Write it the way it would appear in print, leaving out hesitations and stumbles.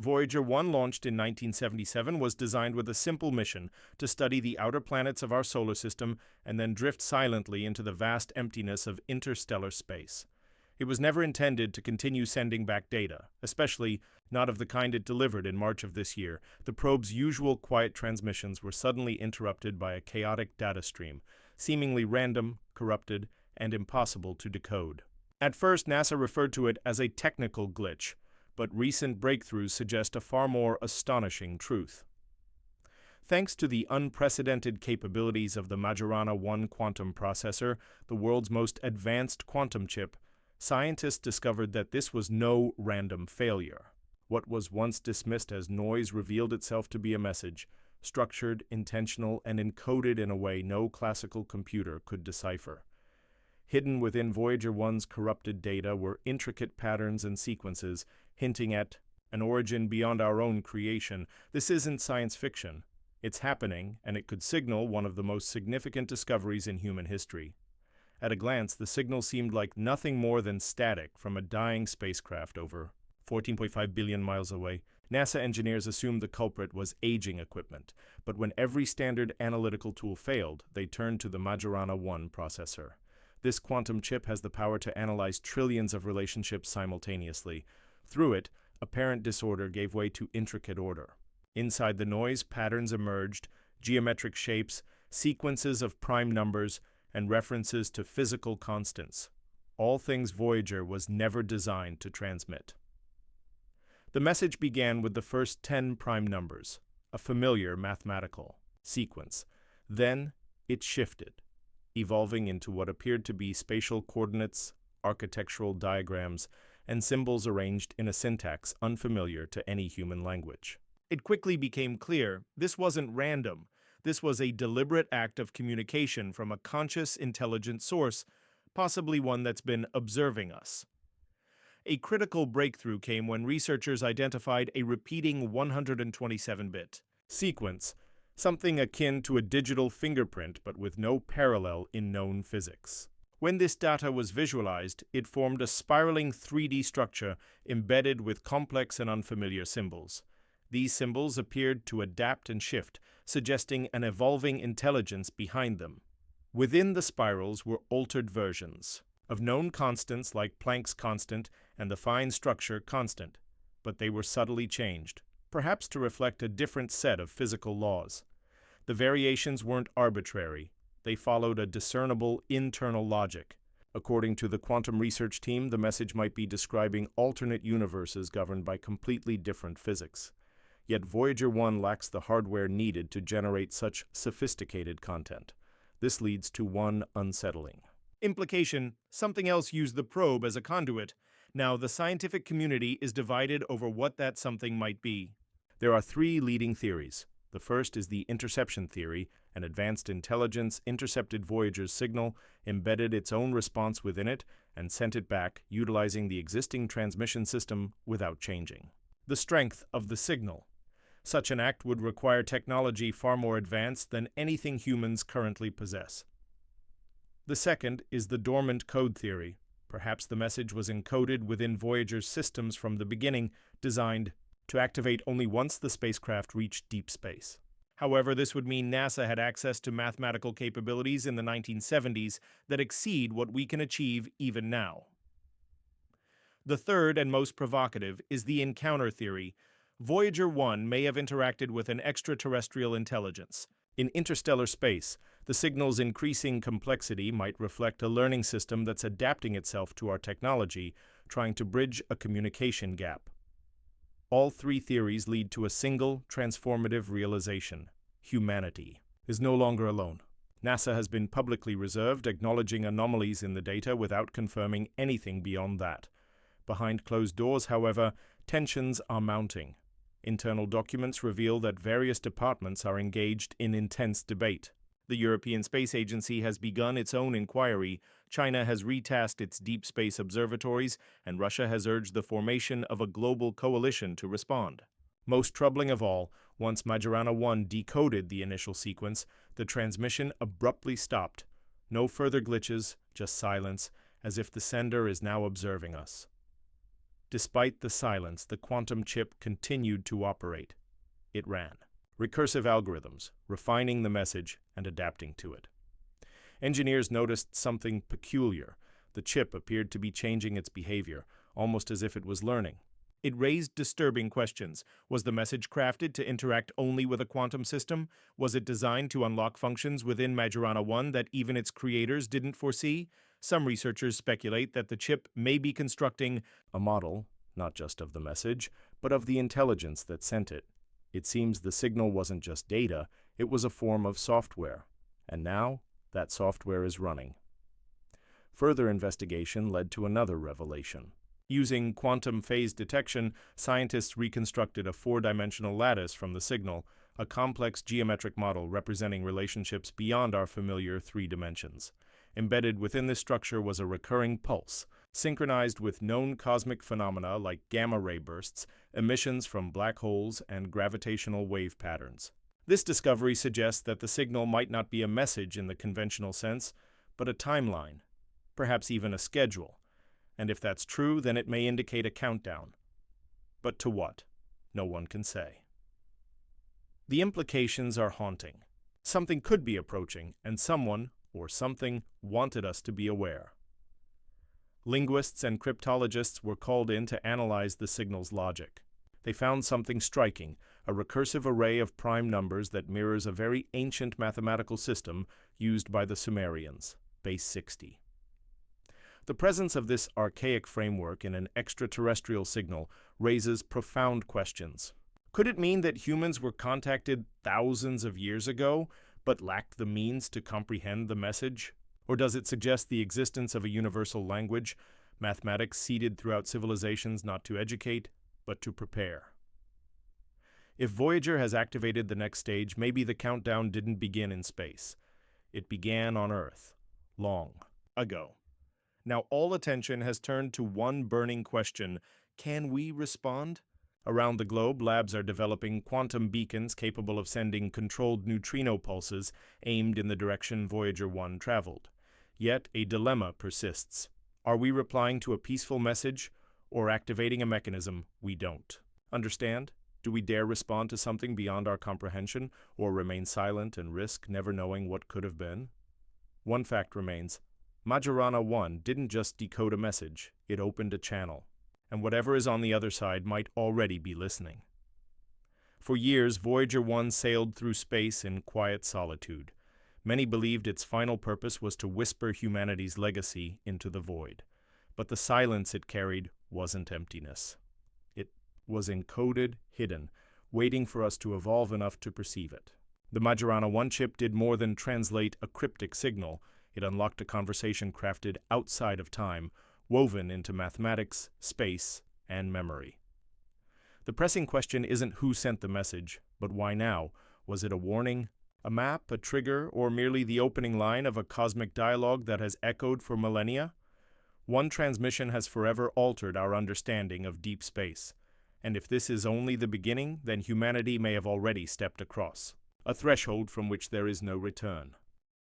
Voyager 1, launched in 1977, was designed with a simple mission to study the outer planets of our solar system and then drift silently into the vast emptiness of interstellar space. It was never intended to continue sending back data, especially not of the kind it delivered in March of this year. The probe's usual quiet transmissions were suddenly interrupted by a chaotic data stream, seemingly random, corrupted, and impossible to decode. At first, NASA referred to it as a technical glitch, but recent breakthroughs suggest a far more astonishing truth. Thanks to the unprecedented capabilities of the Majorana 1 quantum processor, the world's most advanced quantum chip, scientists discovered that this was no random failure. What was once dismissed as noise revealed itself to be a message, structured, intentional, and encoded in a way no classical computer could decipher. Hidden within Voyager 1's corrupted data were intricate patterns and sequences, hinting at an origin beyond our own creation. This isn't science fiction. It's happening, and it could signal one of the most significant discoveries in human history. At a glance, the signal seemed like nothing more than static from a dying spacecraft over 14.5 billion miles away. NASA engineers assumed the culprit was aging equipment, but when every standard analytical tool failed, they turned to the Majorana 1 processor. This quantum chip has the power to analyze trillions of relationships simultaneously. Through it, apparent disorder gave way to intricate order. Inside the noise, patterns emerged, geometric shapes, sequences of prime numbers, and references to physical constants. All things Voyager was never designed to transmit. The message began with the first 10 prime numbers, a familiar mathematical sequence. Then it shifted, evolving into what appeared to be spatial coordinates, architectural diagrams, and symbols arranged in a syntax unfamiliar to any human language. It quickly became clear this wasn't random. This was a deliberate act of communication from a conscious, intelligent source, possibly one that's been observing us. A critical breakthrough came when researchers identified a repeating 127-bit sequence, something akin to a digital fingerprint but with no parallel in known physics. When this data was visualized, it formed a spiraling 3D structure embedded with complex and unfamiliar symbols. These symbols appeared to adapt and shift, suggesting an evolving intelligence behind them. Within the spirals were altered versions of known constants like Planck's constant and the fine structure constant, but they were subtly changed, perhaps to reflect a different set of physical laws. The variations weren't arbitrary. They followed a discernible internal logic. According to the quantum research team, the message might be describing alternate universes governed by completely different physics. Yet Voyager 1 lacks the hardware needed to generate such sophisticated content. This leads to one unsettling implication: something else used the probe as a conduit. Now, the scientific community is divided over what that something might be. There are three leading theories. The first is the interception theory. An advanced intelligence intercepted Voyager's signal, embedded its own response within it, and sent it back, utilizing the existing transmission system without changing the strength of the signal. Such an act would require technology far more advanced than anything humans currently possess. The second is the dormant code theory. Perhaps the message was encoded within Voyager's systems from the beginning, designed to activate only once the spacecraft reached deep space. However, this would mean NASA had access to mathematical capabilities in the 1970s that exceed what we can achieve even now. The third and most provocative is the encounter theory. Voyager 1 may have interacted with an extraterrestrial intelligence. In interstellar space, the signal's increasing complexity might reflect a learning system that's adapting itself to our technology, trying to bridge a communication gap. All three theories lead to a single, transformative realization: humanity is no longer alone. NASA has been publicly reserved, acknowledging anomalies in the data without confirming anything beyond that. Behind closed doors, however, tensions are mounting. Internal documents reveal that various departments are engaged in intense debate. The European Space Agency has begun its own inquiry, China has retasked its deep space observatories, and Russia has urged the formation of a global coalition to respond. Most troubling of all, once Majorana 1 decoded the initial sequence, the transmission abruptly stopped. No further glitches, just silence, as if the sender is now observing us. Despite the silence, the quantum chip continued to operate. It ran. Recursive algorithms, refining the message and adapting to it. Engineers noticed something peculiar. The chip appeared to be changing its behavior, almost as if it was learning. It raised disturbing questions. Was the message crafted to interact only with a quantum system? Was it designed to unlock functions within Majorana 1 that even its creators didn't foresee? Some researchers speculate that the chip may be constructing a model, not just of the message, but of the intelligence that sent it. It seems the signal wasn't just data, it was a form of software. And now, that software is running. Further investigation led to another revelation. Using quantum phase detection, scientists reconstructed a four-dimensional lattice from the signal, a complex geometric model representing relationships beyond our familiar three dimensions. Embedded within this structure was a recurring pulse, synchronized with known cosmic phenomena like gamma-ray bursts, emissions from black holes, and gravitational wave patterns. This discovery suggests that the signal might not be a message in the conventional sense, but a timeline, perhaps even a schedule. And if that's true, then it may indicate a countdown. But to what? No one can say. The implications are haunting. Something could be approaching, and someone, or something, wanted us to be aware. Linguists and cryptologists were called in to analyze the signal's logic. They found something striking, a recursive array of prime numbers that mirrors a very ancient mathematical system used by the Sumerians, base 60. The presence of this archaic framework in an extraterrestrial signal raises profound questions. Could it mean that humans were contacted thousands of years ago, but lacked the means to comprehend the message? Or does it suggest the existence of a universal language, mathematics seeded throughout civilizations not to educate, but to prepare? If Voyager has activated the next stage, maybe the countdown didn't begin in space. It began on Earth, long ago. Now all attention has turned to one burning question: can we respond? Around the globe, labs are developing quantum beacons capable of sending controlled neutrino pulses aimed in the direction Voyager 1 traveled. Yet a dilemma persists. Are we replying to a peaceful message, or activating a mechanism we don't understand? Do we dare respond to something beyond our comprehension, or remain silent and risk never knowing what could have been? One fact remains. Majorana 1 didn't just decode a message, it opened a channel. And whatever is on the other side might already be listening. For years, Voyager 1 sailed through space in quiet solitude. Many believed its final purpose was to whisper humanity's legacy into the void. But the silence it carried wasn't emptiness. It was encoded, hidden, waiting for us to evolve enough to perceive it. The Majorana 1 chip did more than translate a cryptic signal. It unlocked a conversation crafted outside of time, woven into mathematics, space, and memory. The pressing question isn't who sent the message, but why now? Was it a warning, a map, a trigger, or merely the opening line of a cosmic dialogue that has echoed for millennia? One transmission has forever altered our understanding of deep space, and if this is only the beginning, then humanity may have already stepped across, a threshold from which there is no return.